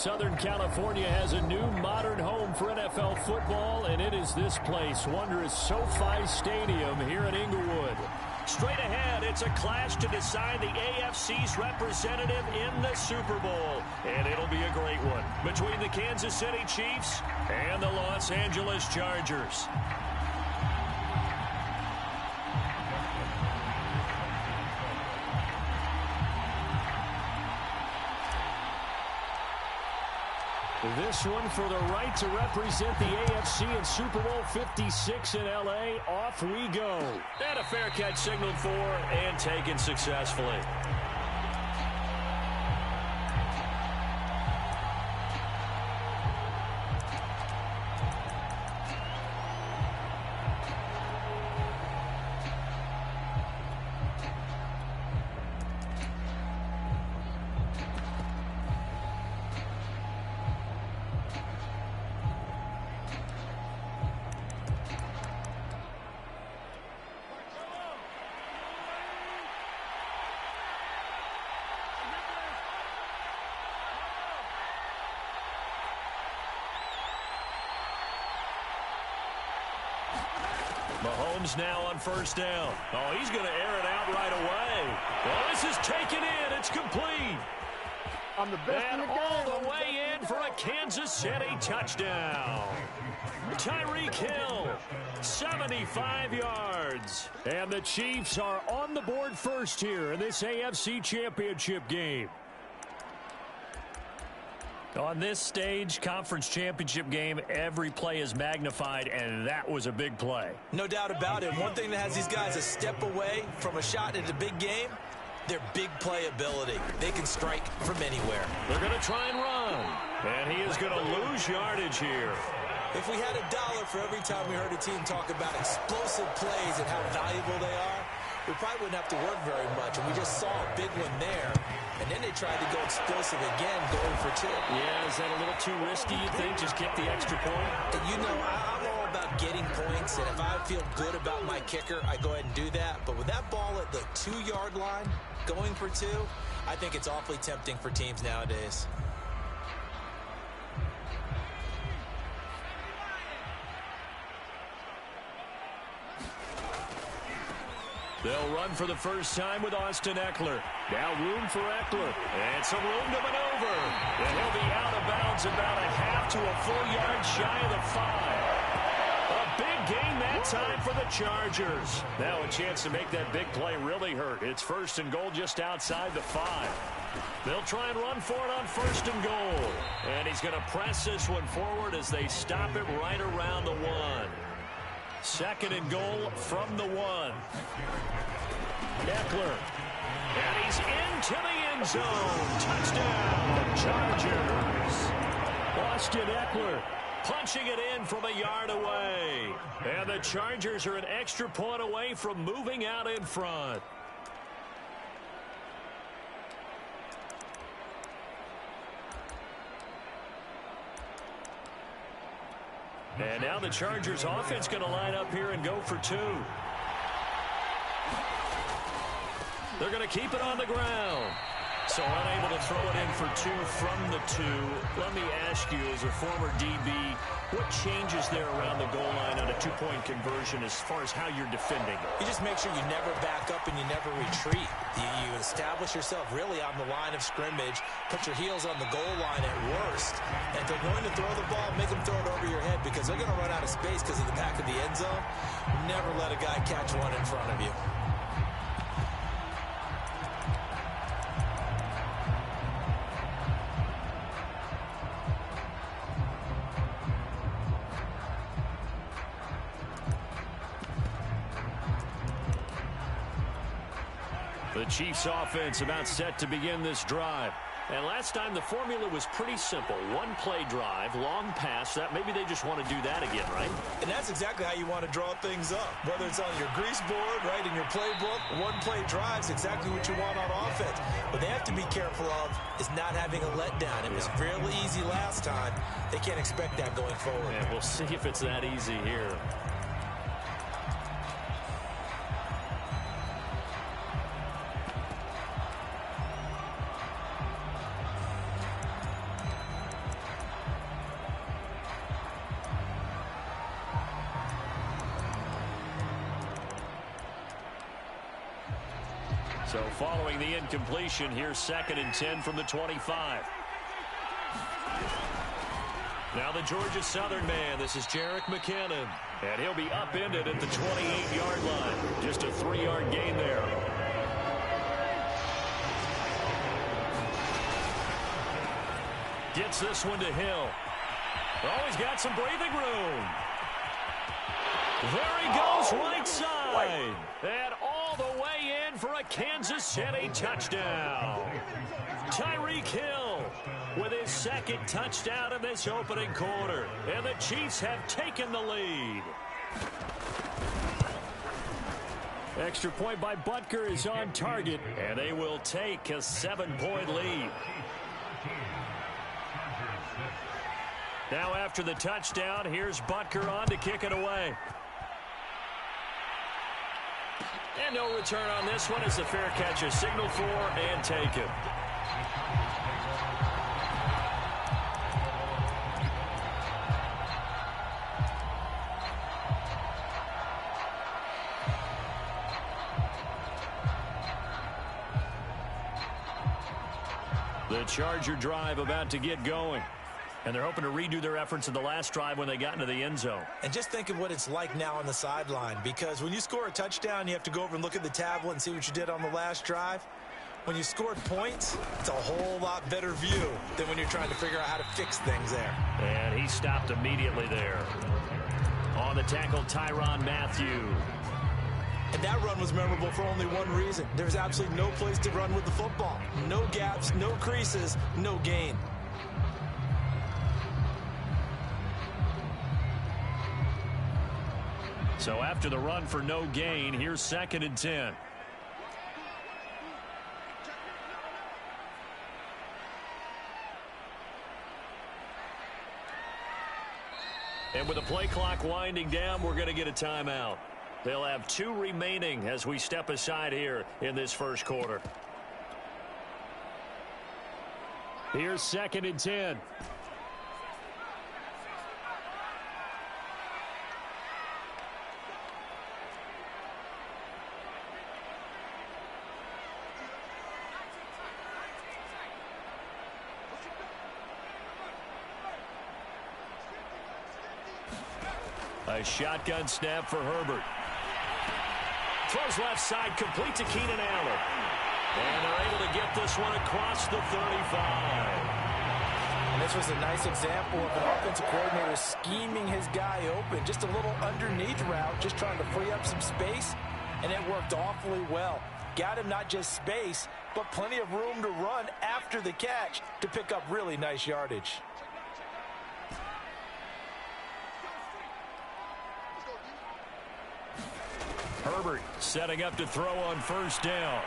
Southern California has a new modern home for NFL football, and it is this place, wondrous SoFi Stadium here in Inglewood. Straight ahead, it's a clash to decide the AFC's representative in the Super Bowl. And it'll be a great one between the Kansas City Chiefs and the Los Angeles Chargers. This one for the right to represent the AFC in Super Bowl 56 in L.A. Off we go. And a fair catch signaled for and taken successfully. Mahomes now on first down. Oh, he's going to air it out right away. Well, this is taken in. It's complete. I'm the best and in the game. all the way in for a Kansas City touchdown. Tyreek Hill, 75 yards. And the Chiefs are on the board first here in this AFC Championship game. On this stage, conference championship game, every play is magnified, and that was a big play. No doubt about it. One thing that has these guys a step away from a shot at a big game, their big play ability. They can strike from anywhere. They're going to try and run, and he is going to lose yardage here. If we had $1 for every time we heard a team talk about explosive plays and how valuable they are, we probably wouldn't have to work very much. And we just saw a big one there. And then they tried to go explosive again, going for 2. Yeah, is that a little too risky, you think? Just kick the extra point? And you know, I'm all about getting points. And if I feel good about my kicker, I go ahead and do that. But with that ball at the 2-yard line, going for 2, I think it's awfully tempting for teams nowadays. They'll run for the first time with Austin Eckler. Now room for Eckler. And some room to maneuver. And he'll be out of bounds about a half to a full yard shy of the 5. A big gain that time for the Chargers. Now a chance to make that big play really hurt. It's first and goal just outside the 5. They'll try and run for it on first and goal. And he's going to press this one forward as they stop it right around the 1. Second and goal from the 1. Eckler. And he's into the end zone. Touchdown, Chargers. Austin Eckler punching it in from a yard away. And the Chargers are an extra point away from moving out in front. And now the Chargers offense going to line up here and go for 2. They're going to keep it on the ground. So unable to throw it in for 2 from the 2. Let me ask you, as a former DB, what changes there around the goal line on a 2-point conversion as far as how you're defending? You just make sure you never back up and you never retreat. You establish yourself really on the line of scrimmage, put your heels on the goal line at worst. And if they're going to throw the ball, make them throw it over your head because they're going to run out of space because of the back of the end zone. Never let a guy catch one in front of you. The Chiefs offense about set to begin this drive. And last time the formula was pretty simple. One play drive, long pass. That maybe they just want to do that again, right? And that's exactly how you want to draw things up. Whether it's on your grease board, right, in your playbook, one play drive's exactly what you want on offense. What they have to be careful of is not having a letdown. It was fairly easy last time. They can't expect that going forward. And we'll see if it's that easy here. So following the incompletion, here's 2nd and 10 from the 25. Now the Georgia Southern man, this is Jerick McKinnon. And he'll be upended at the 28-yard line. Just a 3-yard gain there. Gets this one to Hill. Oh, he's got some breathing room. There he goes, right side. And all the way in for a Kansas City touchdown. Tyreek Hill with his 2nd touchdown in this opening quarter. And the Chiefs have taken the lead. Extra point by Butker is on target. And they will take a 7-point lead. Now after the touchdown, here's Butker on to kick it away. And no return on this one as the fair catch is signaled for and taken. The Charger drive about to get going. And they're hoping to redo their efforts in the last drive when they got into the end zone. And just think of what it's like now on the sideline, because when you score a touchdown, you have to go over and look at the tablet and see what you did on the last drive. When you scored points, it's a whole lot better view than when you're trying to figure out how to fix things there. And he stopped immediately there. On the tackle, Tyrann Mathieu. And that run was memorable for only one reason. There's absolutely no place to run with the football. No gaps, no creases, no gain. So after the run for no gain, here's 2nd and 10. And with the play clock winding down, we're going to get a timeout. They'll have 2 remaining as we step aside here in this first quarter. Here's 2nd and 10. A shotgun snap for Herbert. Throws left side, complete to Keenan Allen. And they're able to get this one across the 35. And this was a nice example of an offensive coordinator scheming his guy open. Just a little underneath route, just trying to free up some space. And it worked awfully well. Got him not just space, but plenty of room to run after the catch to pick up really nice yardage. Herbert setting up to throw on first down.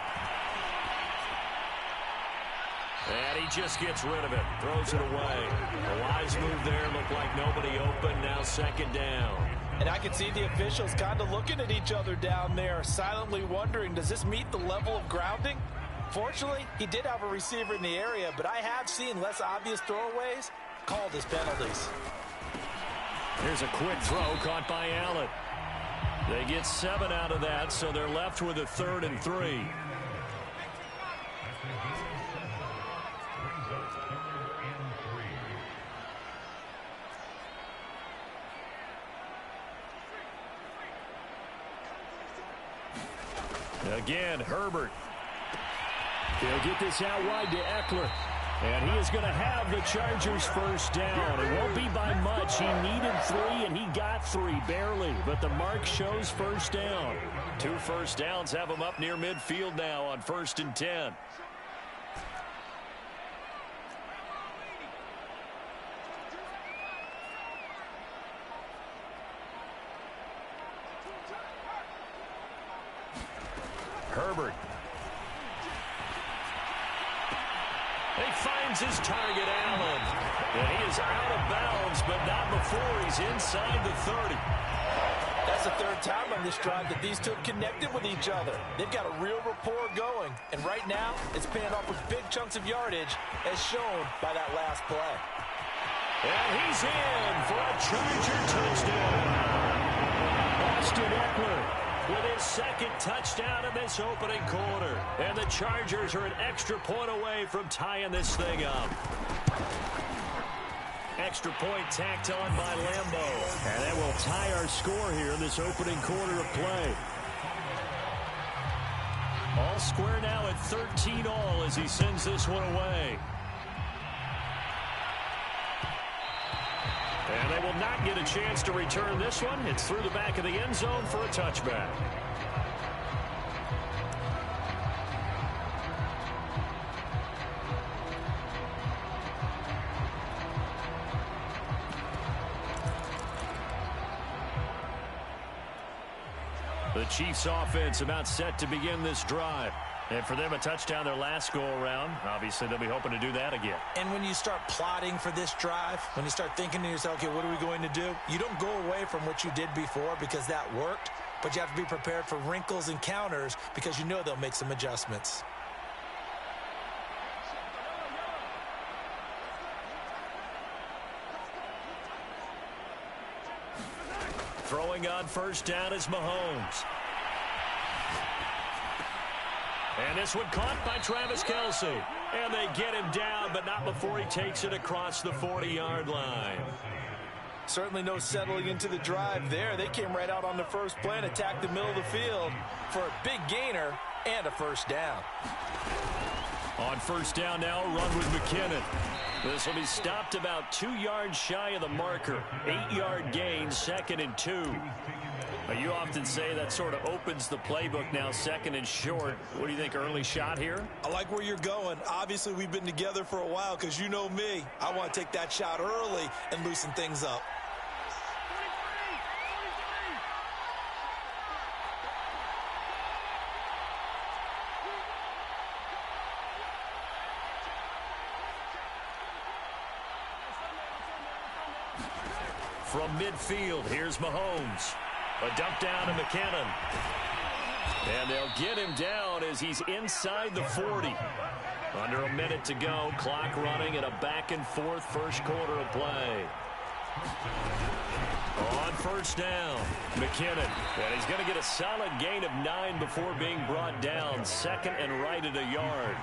And he just gets rid of it. Throws it away. A wise move there. Looked like nobody open. Now 2nd down. And I can see the officials kind of looking at each other down there, silently wondering, does this meet the level of grounding? Fortunately, he did have a receiver in the area, but I have seen less obvious throwaways called as penalties. Here's a quick throw caught by Allen. They get 7 out of that, so they're left with a 3rd and 3. Again, Herbert. They'll get this out wide to Eckler. And he is going to have the Chargers first down. It won't be by much. He needed 3, and he got 3, barely. But the mark shows first down. 2 first downs have him up near midfield now on 1st and 10. Herbert. He finds his target, Allen. And he is out of bounds, but not before he's inside the 30. That's the 3rd time on this drive that these two have connected with each other. They've got a real rapport going. And right now, it's paying off with big chunks of yardage, as shown by that last play. And he's in for a Charger touchdown. Austin Eckler with his second touchdown in this opening quarter. And the Chargers are an extra point away from tying this thing up. Extra point tacked on by Lambeau. And that will tie our score here in this opening quarter of play. All square now at 13-all as he sends this one away. And they will not get a chance to return this one. It's through the back of the end zone for a touchback. The Chiefs offense about set to begin this drive. And for them, a touchdown their last go-around. Obviously, they'll be hoping to do that again. And when you start plotting for this drive, when you start thinking to yourself, okay, what are we going to do? You don't go away from what you did before because that worked, but you have to be prepared for wrinkles and counters because you know they'll make some adjustments. Throwing on first down is Mahomes. And this one caught by Travis Kelce. And they get him down, but not before he takes it across the 40-yard line. Certainly no settling into the drive there. They came right out on the first play and attacked the middle of the field for a big gainer and a first down. On first down now, run with McKinnon. This will be stopped about 2 yards shy of the marker. 8-yard gain, 2nd and 2. You often say that sort of opens the playbook now, 2nd and short. What do you think, early shot here? I like where you're going. Obviously, we've been together for a while because you know me. I want to take that shot early and loosen things up. From midfield, here's Mahomes. A dump down to McKinnon. And they'll get him down as he's inside the 40. Under a minute to go. Clock running and a back-and-forth first quarter of play. On first down, McKinnon. And he's going to get a solid gain of 9 before being brought down. 2nd and right at a yard.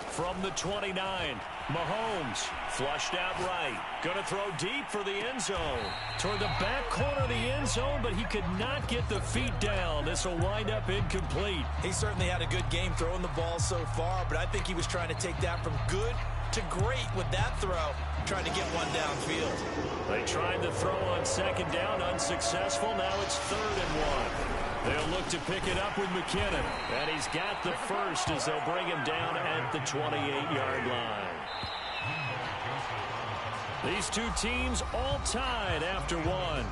From the 29, Mahomes flushed out right. Going to throw deep for the end zone. Toward the back corner of the end zone, but he could not get the feet down. This will wind up incomplete. He certainly had a good game throwing the ball so far, but I think he was trying to take that from good to great with that throw, trying to get one downfield. They tried to throw on 2nd down, unsuccessful. Now it's 3rd and 1. They'll look to pick it up with McKinnon. And he's got the first as they'll bring him down at the 28-yard line. These two teams all tied after one.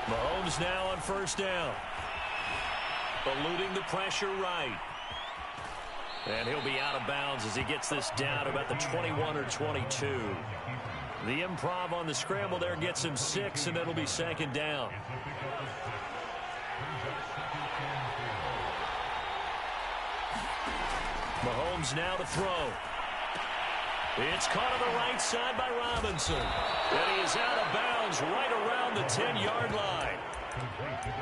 Mahomes now on first down. Eluding the pressure right. And he'll be out of bounds as he gets this down about the 21 or 22. The improv on the scramble there gets him 6, and it'll be 2nd down. Mahomes now to throw. It's caught on the right side by Robinson. And he is out of bounds right around the 10-yard line.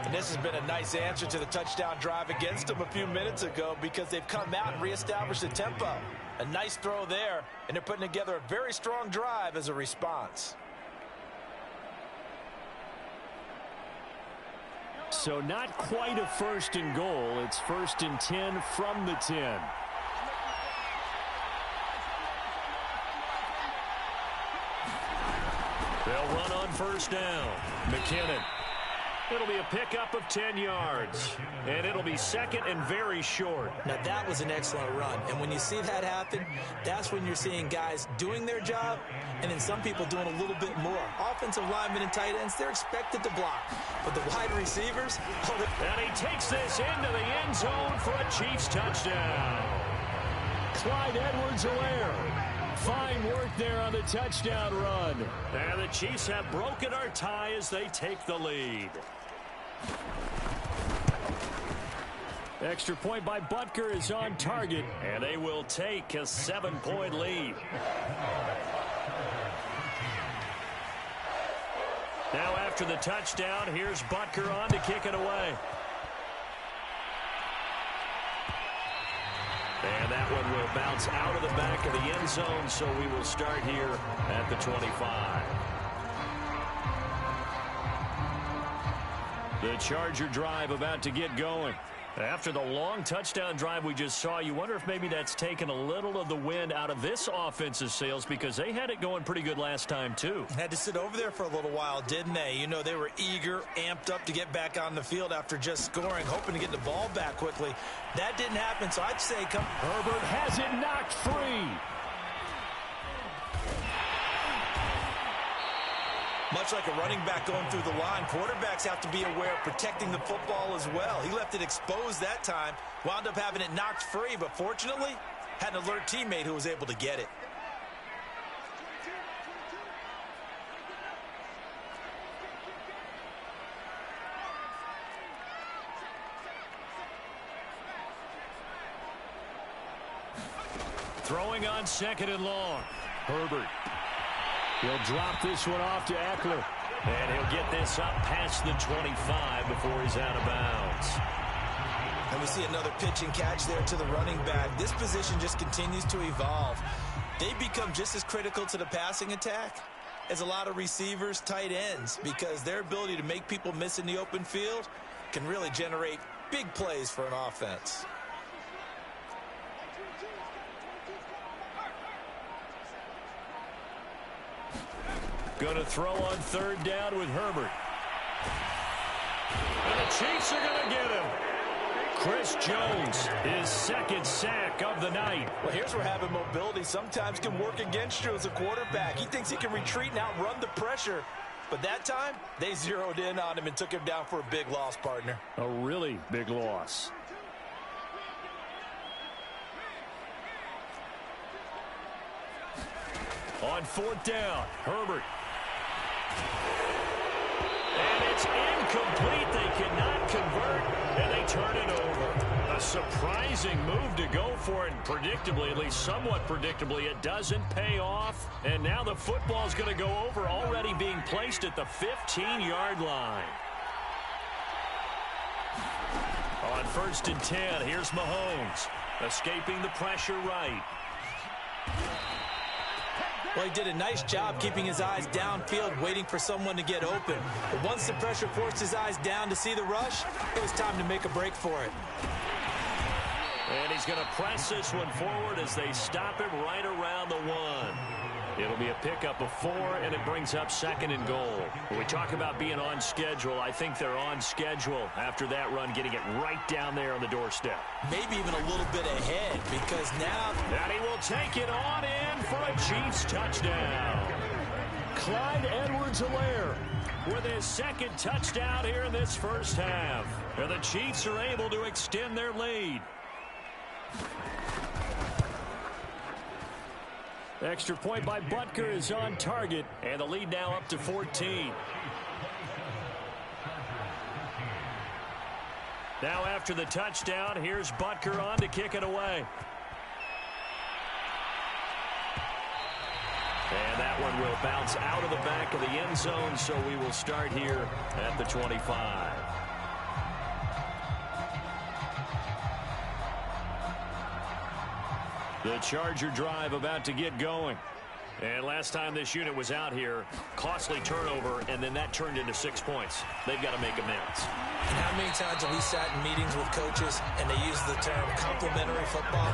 And this has been a nice answer to the touchdown drive against them a few minutes ago because they've come out and reestablished the tempo. A nice throw there, and they're putting together a very strong drive as a response. So not quite a 1st and goal. It's 1st and 10 from the 10. They'll run on first down. McKinnon. It'll be a pickup of 10 yards. And it'll be second and very short. Now, that was an excellent run. And when you see that happen, that's when you're seeing guys doing their job and then some people doing a little bit more. Offensive linemen and tight ends, they're expected to block. But the wide receivers... And he takes this into the end zone for a Chiefs touchdown. Clyde Edwards-Helaire. Fine work there on the touchdown run. And the Chiefs have broken our tie as they take the lead. Extra point by Butker is on target, and they will take a 7-point lead. Now after the touchdown, here's Butker on to kick it away. And that one will bounce out of the back of the end zone, so we will start here at the 25. The Charger drive about to get going. After the long touchdown drive we just saw, you wonder if maybe that's taken a little of the wind out of this offensive sails because they had it going pretty good last time, too. Had to sit over there for a little while, didn't they? You know, they were eager, amped up to get back on the field after just scoring, hoping to get the ball back quickly. That didn't happen, so I'd say Herbert has it knocked free. Much like a running back going through the line, quarterbacks have to be aware of protecting the football as well. He left it exposed that time, wound up having it knocked free, but fortunately, had an alert teammate who was able to get it. Throwing on second and long. Herbert. He'll drop this one off to Eckler. And he'll get this up past the 25 before he's out of bounds. And we see another pitch and catch there to the running back. This position just continues to evolve. They become just as critical to the passing attack as a lot of receivers, tight ends, because their ability to make people miss in the open field can really generate big plays for an offense. Going to throw on third down with Herbert. And the Chiefs are going to get him. Chris Jones, his second sack of the night. Well, here's where having mobility sometimes can work against you as a quarterback. He thinks he can retreat and outrun the pressure. But that time, they zeroed in on him and took him down for a big loss, partner. A really big loss. On fourth down, Herbert. And it's incomplete. They cannot convert, and they turn it over. A surprising move to go for it, and predictably, at least somewhat predictably, it doesn't pay off. And now the football's going to go over, already being placed at the 15-yard line. On first and 10, here's Mahomes, escaping the pressure right. Well, he did a nice job keeping his eyes downfield, waiting for someone to get open. But once the pressure forced his eyes down to see the rush, it was time to make a break for it. And he's going to press this one forward as they stop him right around the 1. It'll be a pickup of 4, and it brings up second and goal. When we talk about being on schedule, I think they're on schedule after that run, getting it right down there on the doorstep. Maybe even a little bit ahead, because now... And he will take it on in for a Chiefs touchdown. Clyde Edwards-Helaire with his second touchdown here in this first half. And the Chiefs are able to extend their lead. Extra point by Butker is on target, and the lead now up to 14. Now after the touchdown, here's Butker on to kick it away. And that one will bounce out of the back of the end zone, so we will start here at the 25. The Charger drive about to get going. And last time this unit was out here, costly turnover, and then that turned into 6 points. They've got to make amends. And how many times have we sat in meetings with coaches and they use the term complementary football?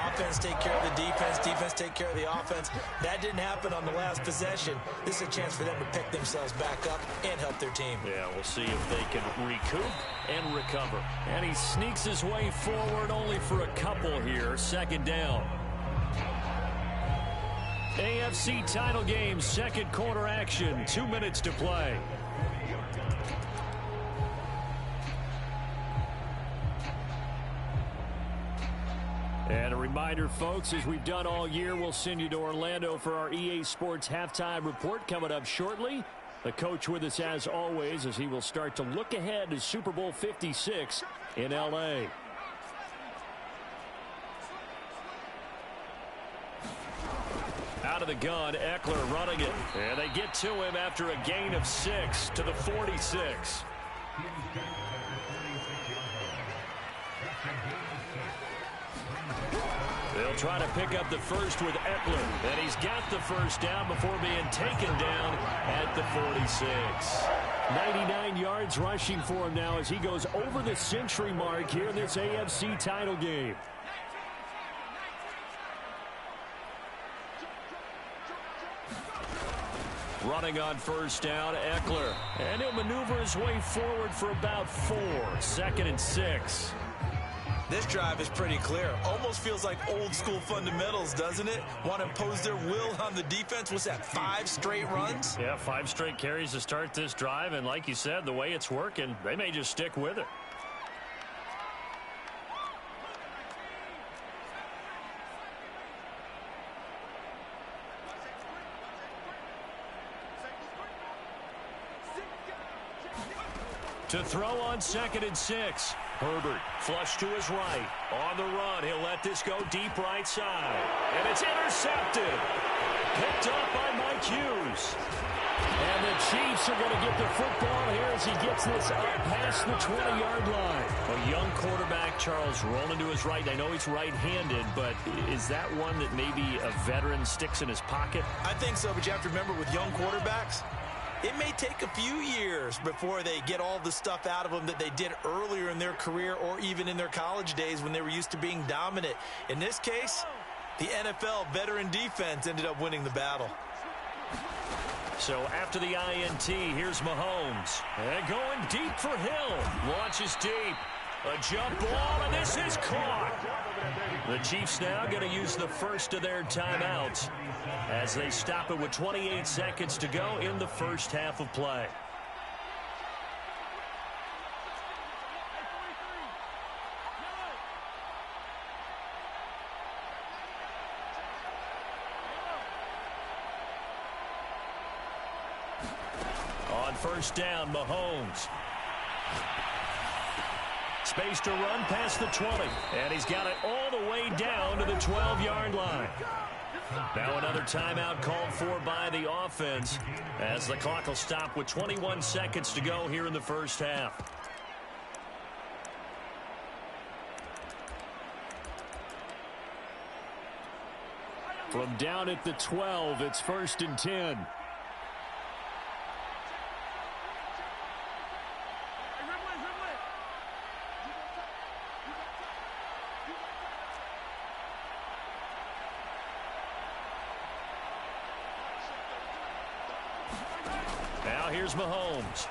Offense take care of the defense, defense take care of the offense. That didn't happen on the last possession. This is a chance for them to pick themselves back up and help their team. Yeah, we'll see if they can recoup and recover. And he sneaks his way forward only for a couple here. Second down. AFC title game, second quarter action, 2 minutes to play. And a reminder, folks, as we've done all year, we'll send you to Orlando for our EA Sports halftime report coming up shortly. The coach with us as always as he will start to look ahead to Super Bowl 56 in L.A. Out of the gun, Eckler running it. And they get to him after a gain of 6 to the 46. They'll try to pick up the first with Eckler. And he's got the first down before being taken down at the 46. 99 yards rushing for him now as he goes over the century mark here in this AFC title game. Running on first down, Eckler. And he'll maneuver his way forward for about 4. 2nd and 6. This drive is pretty clear. Almost feels like old school fundamentals, doesn't it? Want to impose their will on the defense. What's that, 5 straight runs? Yeah, 5 straight carries to start this drive. And like you said, the way it's working, they may just stick with it. To throw on 2nd and 6. Herbert flush to his right. On the run, he'll let this go deep right side. And it's intercepted. Picked up by Mike Hughes. And the Chiefs are going to get the football here as he gets this up past the 20-yard line. A young quarterback, Charles, rolling to his right. I know he's right-handed, but is that one that maybe a veteran sticks in his pocket? I think so, but you have to remember with young quarterbacks, it may take a few years before they get all the stuff out of them that they did earlier in their career or even in their college days when they were used to being dominant. In this case, the NFL veteran defense ended up winning the battle. So after the INT, here's Mahomes. And going deep for Hill. Launches deep. A jump ball, and this is caught. The Chiefs now going to use the first of their timeouts as they stop it with 28 seconds to go in the first half of play. On first down, Mahomes. Space to run past the 20. And he's got it all the way down to the 12-yard line. Now another timeout called for by the offense as the clock will stop with 21 seconds to go here in the first half. From down at the 12, it's 1st and 10. Now here's Mahomes.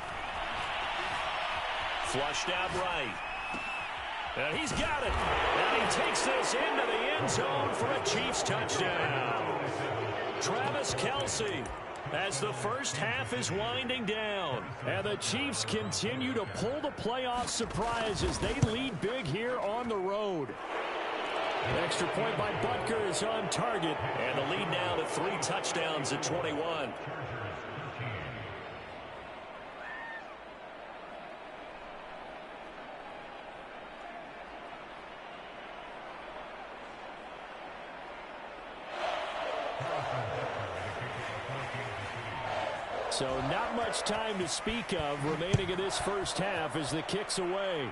Flushed out right. And he's got it. And he takes this into the end zone for a Chiefs touchdown. Travis Kelce as the first half is winding down. And the Chiefs continue to pull the playoff surprise as they lead big here on the road. An extra point by Butker is on target. And the lead now to 3 touchdowns at 21. So not much time to speak of remaining in this first half as the kick's away.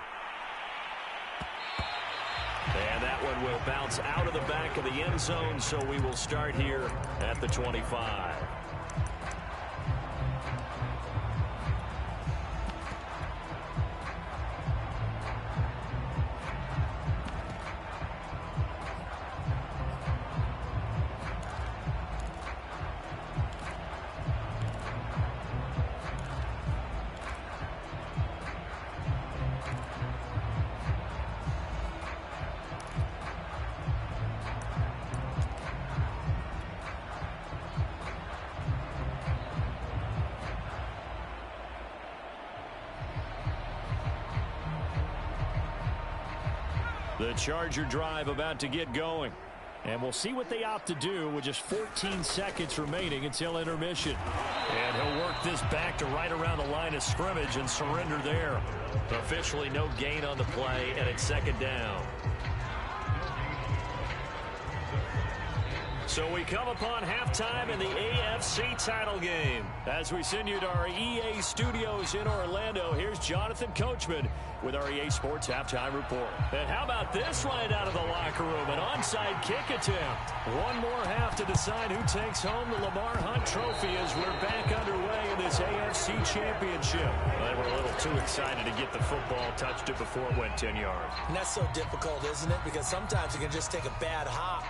And that one one will bounce out of the back of the end zone, so we will start here at the 25. The Charger drive about to get going. And we'll see what they opt to do with just 14 seconds remaining until intermission. And he'll work this back to right around the line of scrimmage and surrender there. Officially no gain on the play, and it's second down. So we come upon halftime in the AFC title game. As we send you to our EA studios in Orlando, here's Jonathan Coachman with our EA Sports Halftime Report. And how about this right out of the locker room? An onside kick attempt. One more half to decide who takes home the Lamar Hunt Trophy as we're back underway in this AFC Championship. Well, they were a little too excited to get the football, touched it before it went 10 yards. And that's so difficult, isn't it? Because sometimes you can just take a bad hop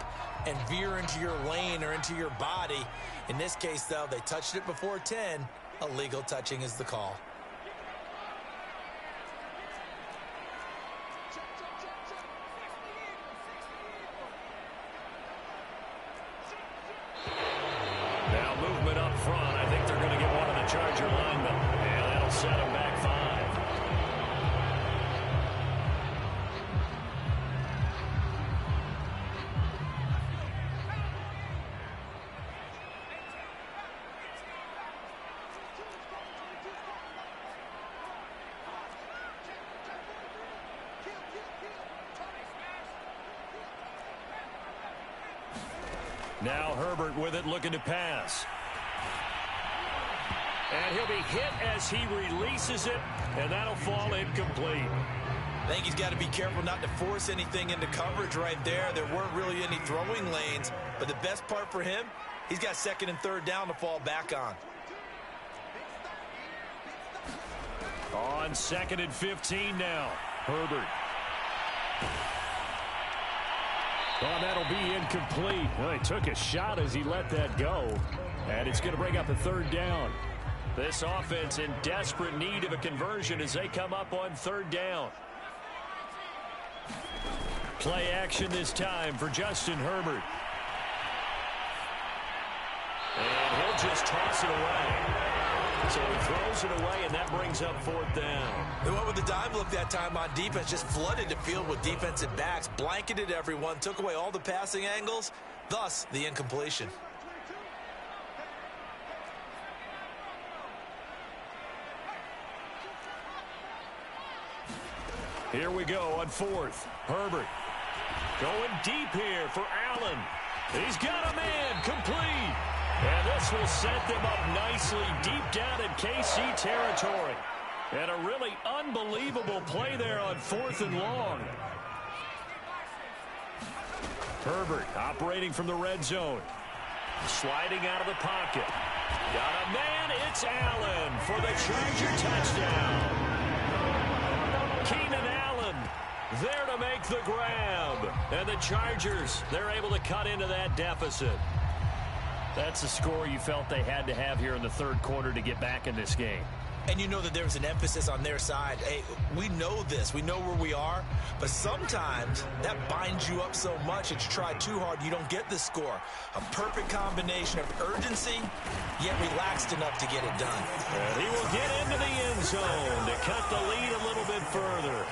and veer into your lane or into your body. In this case, though, they touched it before 10. Illegal touching is the call. Now movement up front. I think they're going to get one of the Charger linemen. And that'll set them back 5. Now Herbert with it, looking to pass. And he'll be hit as he releases it, and that'll fall incomplete. I think he's got to be careful not to force anything into coverage right there. There weren't really any throwing lanes, but the best part for him, he's got second and third down to fall back on. On second and 15 now, Herbert. Oh, that'll be incomplete. Well, he took a shot as he let that go. And it's going to bring up a third down. This offense in desperate need of a conversion as they come up on third down. Play action this time for Justin Herbert. And he'll just toss it away. So he throws it away, and that brings up fourth down. They went with the dive look that time on defense, just flooded the field with defensive backs, blanketed everyone, took away all the passing angles, thus the incompletion. Here we go on fourth. Herbert going deep here for Allen. He's got a man, complete. And this will set them up nicely deep down in KC territory. And a really unbelievable play there on fourth and long. Herbert operating from the red zone. Sliding out of the pocket. Got a man, it's Allen for the Charger touchdown. Keenan Allen there to make the grab. And the Chargers, they're able to cut into that deficit. That's the score you felt they had to have here in the third quarter to get back in this game. And you know that there's an emphasis on their side. Hey, we know this. We know where we are. But sometimes that binds you up so much that you try too hard, you don't get the score. A perfect combination of urgency, yet relaxed enough to get it done. And he will get into the end zone to cut the lead a little bit further.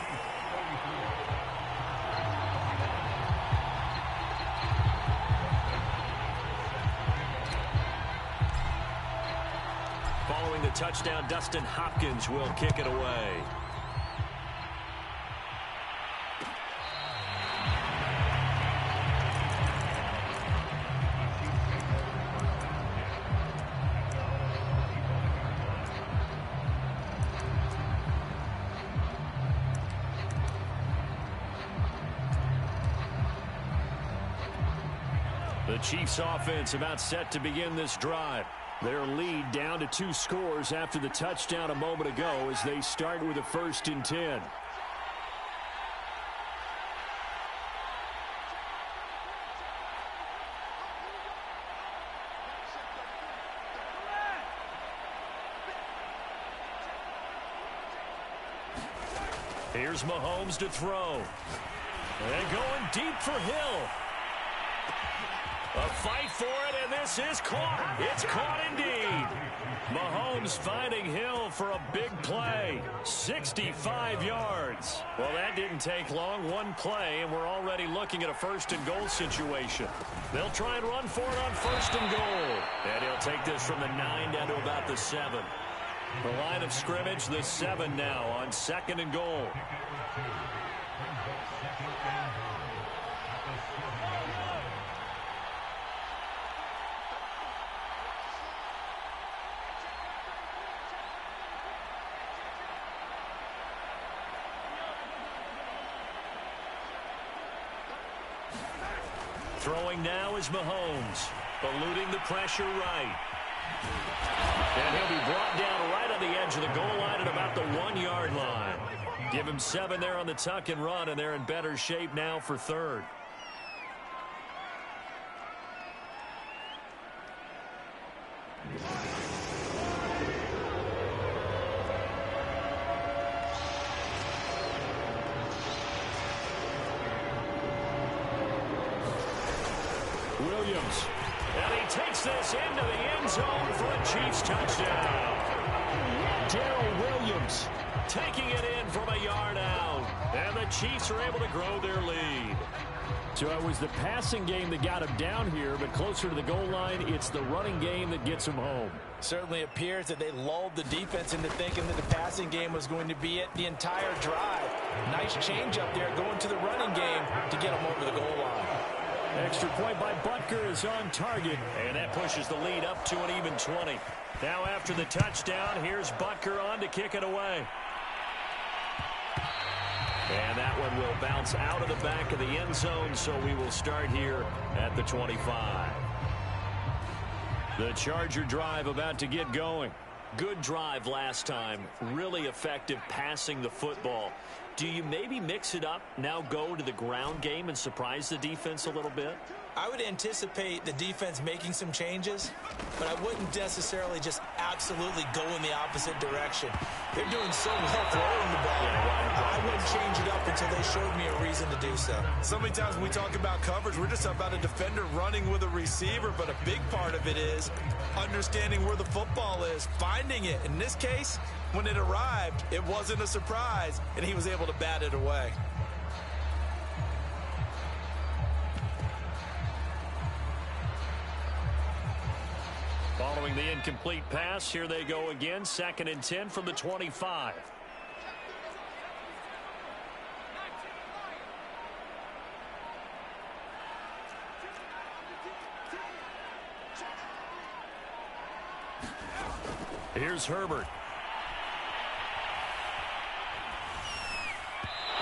Following the touchdown, Dustin Hopkins will kick it away. The Chiefs offense about set to begin this drive. Their lead down to 2 scores after the touchdown a moment ago as they start with a 1st and 10. Here's Mahomes to throw. And going deep for Hill. A fight for it, and this is caught. It's caught indeed. Mahomes finding Hill for a big play. 65 yards. Well, that didn't take long. One play, and we're already looking at a 1st and goal situation. They'll try and run for it on 1st and goal. And he'll take this from the 9 down to about the 7. The line of scrimmage, the 7 now on 2nd and goal. Throwing now is Mahomes, eluding the pressure right. And he'll be brought down right on the edge of the goal line at about the 1-yard line. Give him 7 there on the tuck and run, and they're in better shape now for 3rd. Williams. And he takes this into the end zone for a Chiefs touchdown. Darrell Williams taking it in from a yard out. And the Chiefs are able to grow their lead. So it was the passing game that got him down here, but closer to the goal line, it's the running game that gets him home. Certainly appears that they lulled the defense into thinking that the passing game was going to be it the entire drive. Nice change up there going to the running game to get him over the goal line. Extra point by Butker is on target, and that pushes the lead up to an even 20. Now after the touchdown, here's Butker on to kick it away. And that one will bounce out of the back of the end zone, so we will start here at the 25. The Charger drive about to get going. Good drive last time. Really effective passing the football. Do you maybe mix it up, now go to the ground game and surprise the defense a little bit? I would anticipate the defense making some changes, but I wouldn't necessarily just absolutely go in the opposite direction. They're doing so well throwing the ball. I wouldn't change it up until they showed me a reason to do so. So many times when we talk about coverage, we're just about a defender running with a receiver, but a big part of it is understanding where the football is, finding it. In this case, when it arrived, it wasn't a surprise, and he was able to bat it away. Following the incomplete pass, here they go again. 2nd and 10 from the 25. Here's Herbert.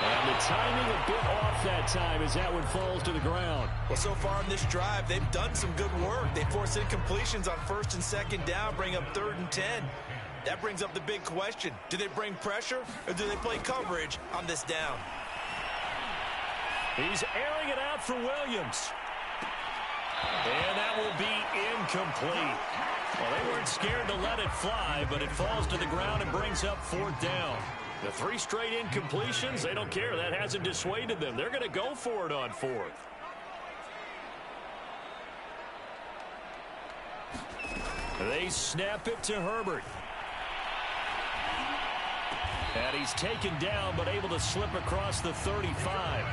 And the timing a bit off that time as that one falls to the ground. Well, so far in this drive, they've done some good work. They force incompletions on 1st and 2nd down, bring up 3rd and 10. That brings up the big question. Do they bring pressure or do they play coverage on this down? He's airing it out for Williams. And that will be incomplete. Well, they weren't scared to let it fly, but it falls to the ground and brings up 4th down. The 3 straight incompletions, they don't care. That hasn't dissuaded them. They're going to go for it on 4th. They snap it to Herbert. And he's taken down, but able to slip across the 35.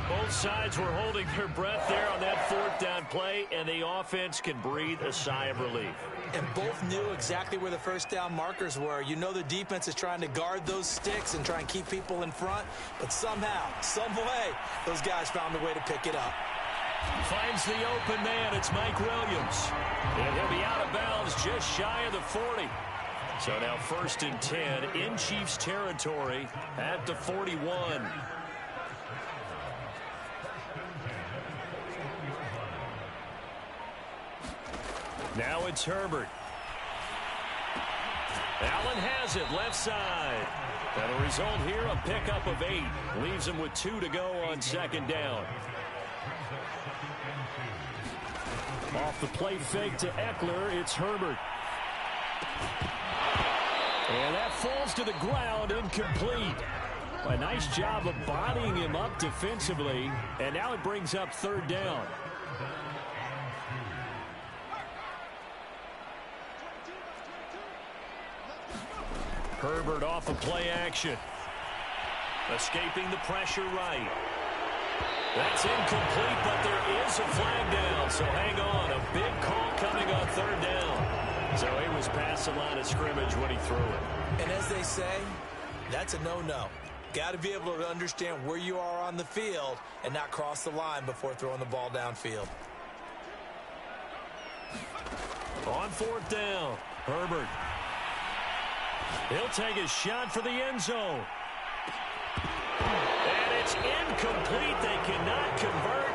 Both sides were holding their breath there on that 4th down play, and the offense can breathe a sigh of relief. And both knew exactly where the 1st down markers were. You know the defense is trying to guard those sticks and try and keep people in front, but somehow, some way, those guys found a way to pick it up. Finds the open man. It's Mike Williams. And he'll be out of bounds just shy of the 40. So now 1st and 10 in Chiefs territory at the 41. 41. Now it's Herbert. Allen has it left side. And a result here, a pickup of 8. Leaves him with 2 to go on second down. Off the play fake to Eckler, it's Herbert. And that falls to the ground, incomplete. A nice job of bodying him up defensively. And now it brings up third down. Herbert off of play action. Escaping the pressure right. That's incomplete, but there is a flag down. So hang on. A big call coming on third down. So he was past the line of scrimmage when he threw it. And as they say, that's a no-no. Got to be able to understand where you are on the field and not cross the line before throwing the ball downfield. On fourth down, Herbert. He'll take his shot for the end zone. And it's incomplete. They cannot convert.